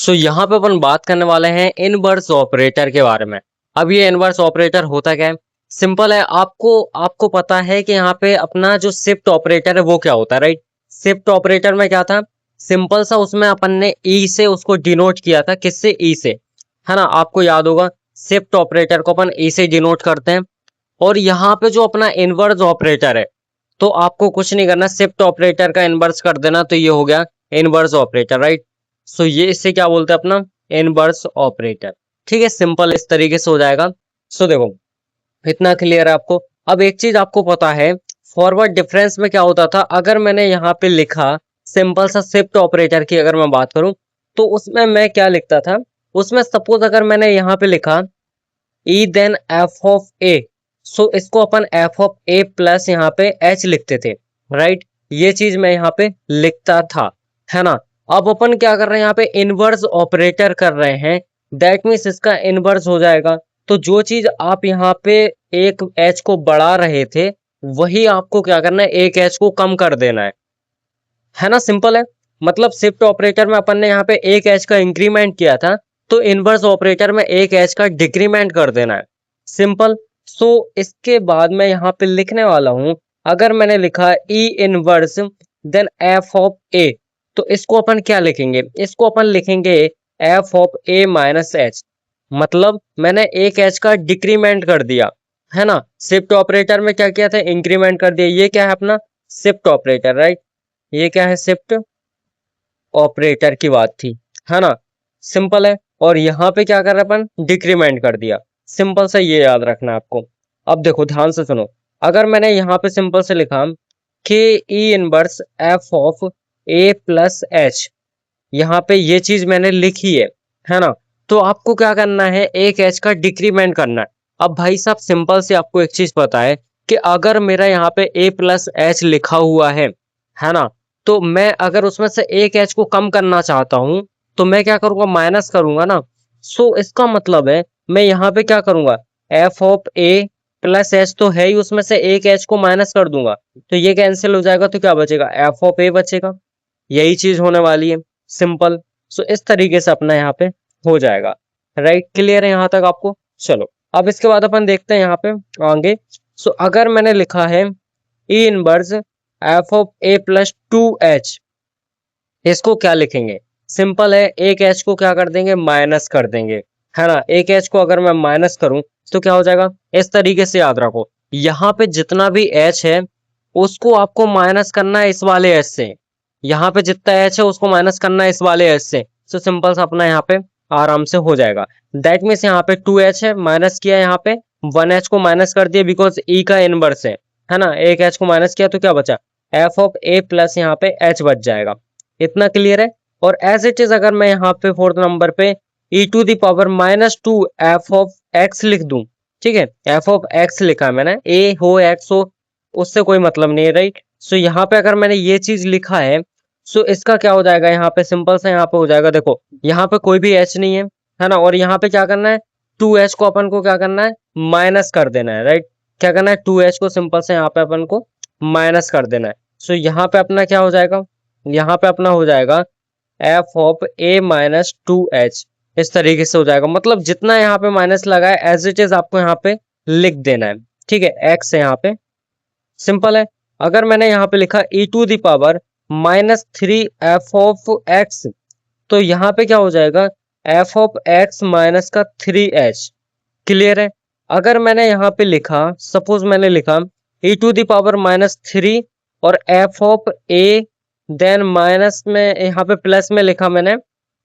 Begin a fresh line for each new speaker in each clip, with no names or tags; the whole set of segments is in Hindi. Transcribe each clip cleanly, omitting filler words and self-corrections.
सो यहाँ पे अपन बात करने वाले हैं इनवर्स ऑपरेटर के बारे में। अब ये इनवर्स ऑपरेटर होता क्या है? सिंपल है, आपको आपको पता है कि यहाँ पे अपना जो शिफ्ट ऑपरेटर है वो क्या होता है, राइट? शिफ्ट ऑपरेटर में क्या था? सिंपल सा, उसमें अपन ने ई से उसको डिनोट किया था। किससे? ई से, है ना? आपको याद होगा, शिफ्ट ऑपरेटर को अपन ई से डिनोट करते हैं। और यहाँ पे जो अपना इनवर्स ऑपरेटर है, तो आपको कुछ नहीं करना, शिफ्ट ऑपरेटर का इनवर्स कर देना, तो ये हो गया इनवर्स ऑपरेटर, राइट? सो ये इससे क्या बोलते हैं अपना? Inverse operator. ठीक है, सिंपल इस तरीके से हो जाएगा। सो देखो, इतना क्लियर है आपको। अब एक चीज आपको पता है, फॉरवर्ड डिफरेंस में क्या होता था? अगर मैंने यहाँ पे लिखा सिंपल सा शिफ्ट ऑपरेटर की अगर मैं बात करूं, तो उसमें मैं क्या लिखता था? उसमें सपोज अगर मैंने यहाँ पे लिखा ई देन एफ ऑफ ए, सो इसको अपन एफ ऑफ ए प्लस यहाँ पे एच लिखते थे, राइट? ये चीज मैं यहाँ पे लिखता था, है ना? अब अपन क्या कर रहे हैं? यहाँ पे इनवर्स ऑपरेटर कर रहे हैं, दैट मीन्स इसका इनवर्स हो जाएगा। तो जो चीज आप यहाँ पे एक एच को बढ़ा रहे थे, वही आपको क्या करना है? एक एच को कम कर देना है ना? सिंपल है। मतलब शिफ्ट ऑपरेटर में अपन ने यहाँ पे एक एच का इंक्रीमेंट किया था, तो इनवर्स ऑपरेटर में एक एच का डिक्रीमेंट कर देना है। सिंपल। सो इसके बाद मैं यहाँ पे लिखने वाला हूं, अगर मैंने लिखा e inverse then f of a, तो इसको अपन क्या लिखेंगे? इसको अपन लिखेंगे f of a minus h. मतलब मैंने एक एच का डिक्रीमेंट कर दिया, है ना? शिफ्ट ऑपरेटर में क्या किया था? इंक्रीमेंट कर दिया। ये क्या है अपना? Shift operator, right? ये क्या है? शिफ्ट ऑपरेटर की बात थी, है ना? सिंपल है। और यहाँ पे क्या कर रहे अपन? डिक्रीमेंट कर दिया। सिंपल से ये याद रखना है आपको। अब देखो, ध्यान से सुनो। अगर मैंने यहाँ पे सिंपल से लिखा कि ई inverse F of A plus H, यहाँ पे ये चीज मैंने लिखी है ना? तो आपको क्या करना है? एक एच का डिक्रीमेंट करना है। अब भाई साहब, सिंपल से आपको एक चीज पता है कि अगर मेरा यहाँ पे ए प्लस एच लिखा हुआ है ना? तो मैं अगर उसमें से एक एच को कम करना चाहता हूं, तो मैं क्या करूंगा? माइनस करूंगा ना। सो इसका मतलब है, मैं यहाँ पे क्या करूंगा? F of A plus H तो है ही, उसमें से एक एच को माइनस कर दूंगा, तो ये कैंसिल हो जाएगा, तो क्या बचेगा? एफ ऑफ ए बचेगा। यही चीज होने वाली है। सिंपल। सो इस तरीके से अपना यहाँ पे हो जाएगा। राइट? क्लियर है यहाँ तक आपको? चलो, अब इसके बाद अपन देखते हैं यहाँ पे आगे। सो अगर मैंने लिखा है ई inverse F of A plus two H, इसको क्या लिखेंगे? सिंपल है, एक एच को क्या कर देंगे? माइनस कर देंगे, है ना? एक एच को अगर मैं माइनस करूं, तो क्या हो जाएगा? इस तरीके से याद रखो, यहाँ पे जितना भी एच है उसको आपको माइनस करना है इस वाले एच से। यहाँ पे जितना एच है उसको माइनस करना है इस वाले एच से। तो सिंपल सा अपना यहाँ पे आराम से हो जाएगा। दैट मीन्स यहाँ पे टू एच है, माइनस किया यहाँ पे, वन एच को माइनस कर दिया बिकॉज ई का इनवर्स है ना? एक एच को माइनस किया तो क्या बचा? एफ ऑफ ए प्लस यहाँ पे एच बच जाएगा। इतना क्लियर है? और एज इट इज अगर मैं यहाँ पे फोर्थ नंबर पे e to the power minus two f of x लिख दूं, ठीक है? एफ ऑफ एक्स लिखा है मैंने, ए हो एक्स हो उससे कोई मतलब नहीं है, राइट? सो यहाँ पे अगर मैंने ये चीज लिखा है, सो इसका क्या हो जाएगा? यहाँ पे सिंपल सा यहाँ पे हो जाएगा, देखो यहाँ पे कोई भी एच नहीं है ना? और यहाँ पे क्या करना है? टू एच को अपन को क्या करना है? माइनस कर देना है, राइट? क्या करना है? टू एच को सिंपल से यहाँ पे अपन को माइनस कर देना है। सो यहाँ पे अपना क्या हो जाएगा? यहाँ पे अपना हो जाएगा f of a minus two H. इस तरीके से हो जाएगा। मतलब जितना यहाँ पे माइनस लगा है एज इट इज आपको यहाँ पे लिख देना है, ठीक है? एक्स है यहाँ पे। सिंपल है। अगर मैंने यहाँ पे लिखा e to the power minus three f of x, तो यहाँ पे क्या हो जाएगा? एफ ऑफ एक्स माइनस का थ्री एच। क्लियर है? अगर मैंने यहाँ पे लिखा, सपोज मैंने लिखा e to the power minus three और f of a, then minus में यहाँ पे प्लस में लिखा मैंने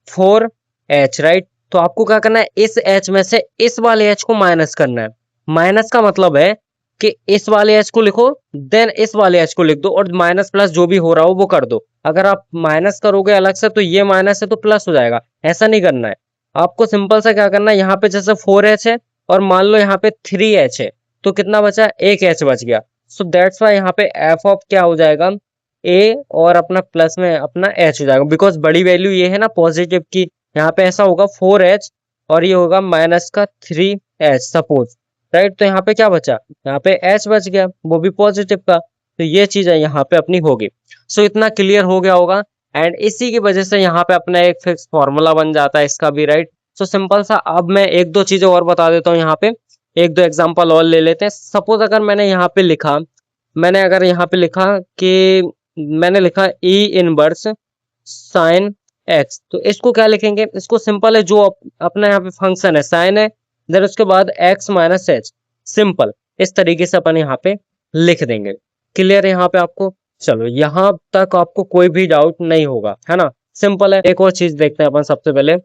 फोर एच, राइट? तो आपको क्या करना है? इस एच में से इस वाले एच को माइनस करना है। माइनस का मतलब है कि इस वाले एच को लिखो, देन इस वाले एच को लिख दो, और माइनस प्लस जो भी हो रहा हो वो कर दो। अगर आप माइनस करोगे अलग से, तो ये माइनस है तो प्लस हो जाएगा। ऐसा नहीं करना है आपको। सिंपल सा क्या करना है? यहाँ पे जैसे फोर एच है और मान लो यहाँ पे थ्री एच है, तो कितना बचा? एक एच बच गया। सो दैट्स वाई यहाँ पे एफ ऑफ क्या हो जाएगा? ए और अपना प्लस में अपना एच हो जाएगा, बिकॉज बड़ी वैल्यू ये है ना पॉजिटिव की। यहाँ पे ऐसा होगा फोर एच और ये होगा माइनस का थ्री एच सपोज, राइट? तो यहाँ पे क्या बचा? यहाँ पे एच बच गया, वो भी पॉजिटिव का। तो ये चीज है यहाँ पे अपनी होगी। सो इतना क्लियर हो गया होगा। एंड इसी की वजह से यहाँ पे अपना एक फिक्स फॉर्मूला बन जाता है इसका भी, राइट। सो सिंपल सा। अब मैं एक दो चीजें और बता देता हूँ यहाँ पे, एक दो एग्जांपल और ले लेते हैं। सपोज अगर मैंने यहाँ पे लिखा, मैंने अगर यहाँ पे लिखा कि मैंने लिखा ई इनवर्स साइन एक्स, तो इसको क्या लिखेंगे, इसको सिंपल है, जो अपना यहाँ पे फंक्शन है साइन है, देन उसके बाद एक्स माइनस एच, सिंपल इस तरीके से अपन यहाँ पे लिख देंगे। क्लियर है यहाँ पे आपको? चलो यहाँ तक आपको कोई भी डाउट नहीं होगा, है ना। सिंपल है। एक और चीज देखते हैं अपन, सबसे पहले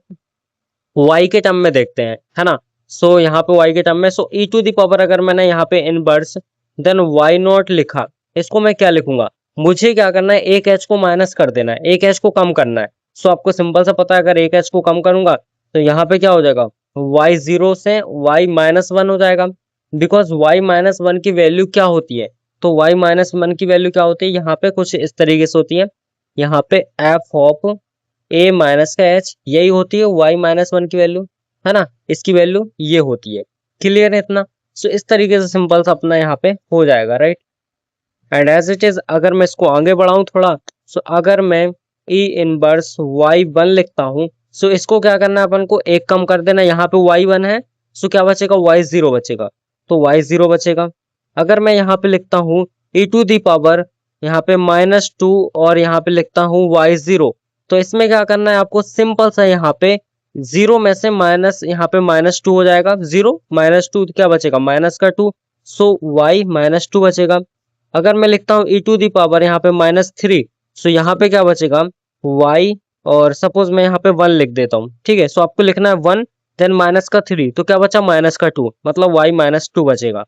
y के टर्म में देखते हैं, है ना। सो यहाँ पे y के टर्म में, सो e टू दी पावर अगर मैंने यहाँ पे इनवर्स देन y नॉट लिखा, इसको मैं क्या लिखूंगा, मुझे क्या करना है, एक h को माइनस कर देना है, एक h को कम करना है। सो आपको सिंपल सा पता है, अगर एक h को कम करूंगा तो यहाँ पे क्या हो जाएगा, y 0 से y माइनस 1 हो जाएगा। बिकॉज y माइनस 1 की वैल्यू क्या होती है, तो y माइनस 1 की वैल्यू क्या होती है, यहाँ पे कुछ इस तरीके से होती है, यहाँ पे f ऑफ a माइनस का h, यही होती है y माइनस 1 की वैल्यू, है ना। इसकी वैल्यू ये होती है। क्लियर है इतना? सो इस तरीके से सिंपल सा अपना यहाँ पे हो जाएगा, right. And as it is अगर मैं इसको आगे बढ़ाऊं थोड़ा, सो अगर मैं e इनवर्स y1 लिखता हूं, सो इसको क्या करना है अपन को, एक कम कर देना, यहाँ पे y1 है, सो क्या बचेगा, y0 बचेगा, तो y0 बचेगा। अगर मैं यहाँ पे लिखता हूँ e टू दी पावर यहाँ पे -2 और यहाँ पे लिखता हूँ y0, तो इसमें क्या करना है आपको, सिंपल सा यहाँ पे जीरो में से माइनस, यहाँ पे -2 हो जाएगा, 0 -2 क्या बचेगा, माइनस का 2, सो y -2 बचेगा। अगर मैं लिखता हूँ e टू दी पावर यहाँ पे -3, सो यहाँ पे क्या बचेगा, y, और सपोज मैं यहाँ पे 1 लिख देता हूँ, ठीक है। सो आपको लिखना है 1 देन माइनस का 3, तो क्या बचा, माइनस का 2, मतलब y -2 बचेगा।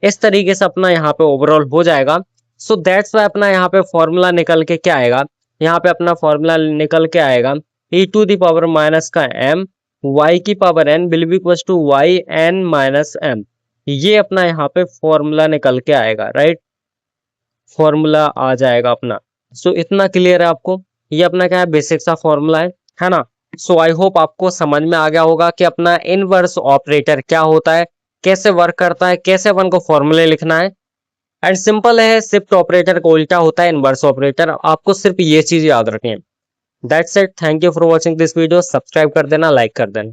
इस तरीके से अपना यहाँ पे ओवरऑल हो जाएगा। सो दैट्स वाई अपना यहाँ पे फॉर्मूला निकल के क्या आएगा, यहाँ पे अपना फॉर्मूला निकल के आएगा e to the power minus का m y की power n will be equal to y n minus m, ये अपना यहाँ पे फॉर्मूला निकल के आएगा, राइट। फॉर्मूला आ जाएगा अपना। सो इतना क्लियर है आपको, ये अपना क्या है, बेसिक सा फॉर्मूला है ना। सो आई होप आपको समझ में आ गया होगा कि अपना इनवर्स ऑपरेटर क्या होता है, कैसे वर्क करता है, कैसे अपन को फॉर्मूले लिखना है। एंड सिंपल है, शिफ्ट ऑपरेटर को उल्टा होता है इनवर्स ऑपरेटर, आपको सिर्फ ये चीज याद रखनी है। That's it, thank you for watching this video, subscribe कर देना, लाइक कर देना।